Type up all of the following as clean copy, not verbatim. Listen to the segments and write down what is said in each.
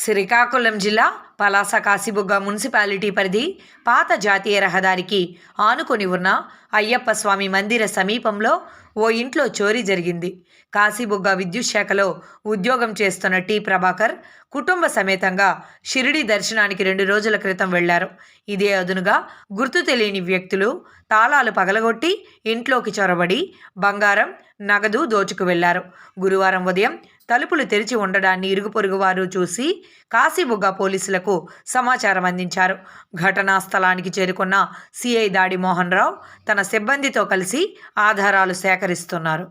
శ్రీకాకుళం జిల్లా పలాస కాశీబుగ్గ మున్సిపాలిటీ పరిధి పాత జాతీయ రహదారికి ఆనుకొని ఉన్న అయ్యప్ప స్వామి మందిర సమీపంలో ఓ ఇంట్లో చోరీ జరిగింది. కాశీబుగ్గ విద్యుత్ శాఖలో ఉద్యోగం చేస్తున్న టి ప్రభాకర్ కుటుంబ సమేతంగా షిరిడి దర్శనానికి 2 రోజుల క్రితం వెళ్లారు. ఇదే అదునుగా గుర్తు తెలియని వ్యక్తులు తాళాలు పగలగొట్టి ఇంట్లోకి చొరబడి బంగారం, నగదు దోచుకు వెళ్లారు. గురువారం ఉదయం తలుపులు తెరిచి ఉండడాన్ని ఇరుగు పొరుగు వారు చూసి కాశీబుగ్గ పోలీసులకు సమాచారం అందించారు. ఘటనా స్థలానికి చేరుకున్న సిఐ దాడి మోహన్ రావు తన సిబ్బందితో కలిసి ఆధారాలు సేకరిస్తున్నారు.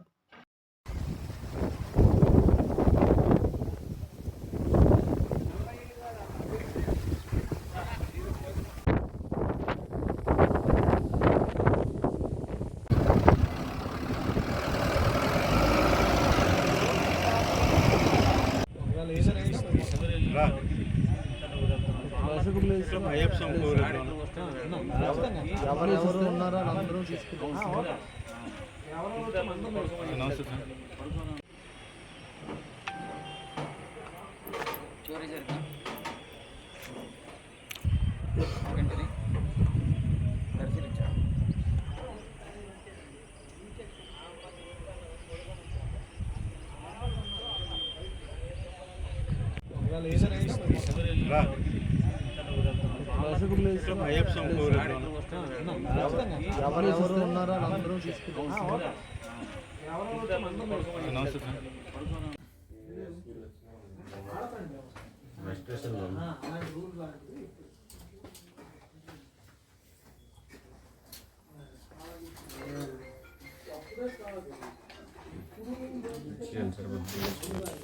ఎవరెవరు ఉన్నారో అందరూ తీసుకుంటాం. చోరీ జరిగింది వెంటనే పరిశీలించారు. ఎవరెవరు ఉన్నారో అందరూ తీసుకుంటాం. Yes, sir.